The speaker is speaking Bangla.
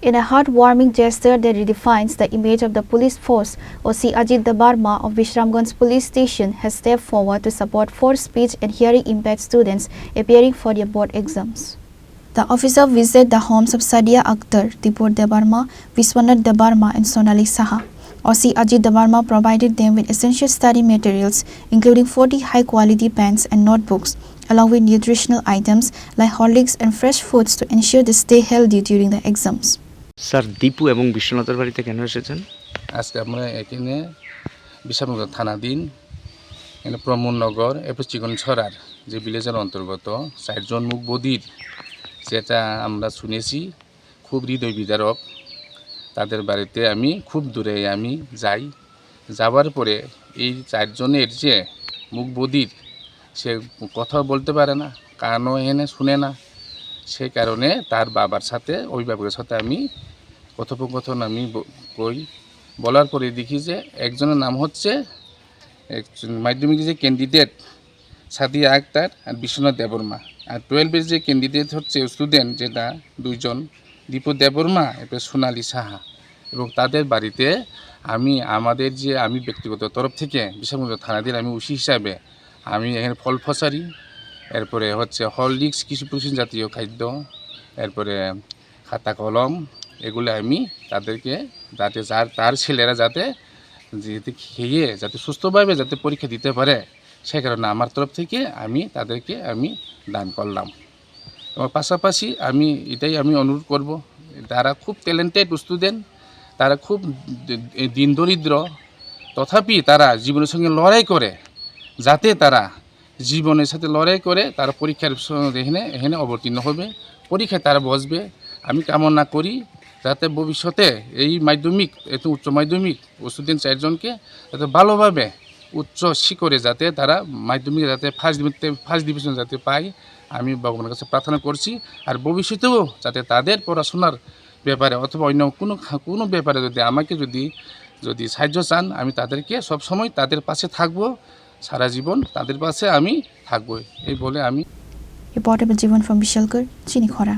In a heartwarming gesture that redefines the image of the police force, OC Ajit Dabarma of Vishramganj Police Station has stepped forward to support 4 speech and hearing impaired students appearing for their board exams. The officer visited the homes of Sadia Akhtar, Dipur Dabarma, Viswanath Dabarma and Sonali Saha. OC Ajit Dabarma provided them with essential study materials, including 40 high-quality pens and notebooks, along with nutritional items like Horlicks and fresh foods to ensure they stay healthy during the exams. Sir Dipu এবং বিশ্বনাথের বাড়িতে কেন এসেছেন? আজকে আমরা এখানে বিশালগঞ্জ থানাধীন প্রমোদনগর এপচিগন ছড়ার যে ভিলেজের অন্তর্গত 4 জন মুখ বধির, যেটা আমরা শুনেছি খুব হৃদয় বিদারক। তাদের বাড়িতে আমি খুব দূরে আমি যাওয়ার পরে এই 4 জনের যে মুখ বধির, সে কথা বলতে পারে না, কানও এনে শুনে না, সে কারণে তার বাবার সাথে অভিভাবকের সাথে আমি কথোপকথন আমি বলার পরে দেখি যে একজনের নাম হচ্ছে মাধ্যমিক যে ক্যান্ডিডেট সাদিয়া আক্তার আর বিশ্বনাথ দেববর্মা, আর 12-এর যে ক্যান্ডিডেট হচ্ছে স্টুডেন্ট যেটা 2 জন দীপু দেববর্মা এবং সোনালী সাহা। এবং তাদের বাড়িতে আমি ব্যক্তিগত তরফ থেকে বিশালগঞ্জ থানাধীন আমি ওসি হিসাবে আমি এখানে ফল ফসারি, এরপরে হচ্ছে হরলিক্স কিছু প্রোটিন জাতীয় খাদ্য, এরপরে খাতা কলম, এগুলো আমি তাদেরকে যাতে তার ছেলেরা যাতে খেয়ে যাতে সুস্থভাবে যাতে পরীক্ষা দিতে পারে, সে কারণে আমার তরফ থেকে আমি তাদেরকে দান করলাম। এবং পাশাপাশি এটাই আমি অনুরোধ করব, তারা খুব ট্যালেন্টেড স্টুডেন্ট, তারা খুব দিন দরিদ্র, তথাপি তারা জীবনের সঙ্গে লড়াই করে, যাতে তারা জীবনের সাথে লড়াই করে তারা পরীক্ষার এখানে অবতীর্ণ হবে, পরীক্ষায় তারা বসবে। আমি কামনা করি যাতে ভবিষ্যতে এই মাধ্যমিক উচ্চ মাধ্যমিক স্টুডেন্ট 4 জনকে যাতে ভালোভাবে উচ্চ শিখরে যাতে তারা মাধ্যমিকে যাতে ফার্স্ট ডিভিশন যাতে পায়, আমি ভগবানের কাছে প্রার্থনা করছি। আর ভবিষ্যতেও যাতে তাদের পড়াশোনার ব্যাপারে অথবা অন্য কোনো ব্যাপারে আমাকে যদি সাহায্য চান, আমি তাদেরকে সবসময় তাদের পাশে থাকব, সারা জীবন তাদের পাশে আমি থাকব, এই বলে আমি। Reporter Jivan from Vishalgarh, Chinikhora.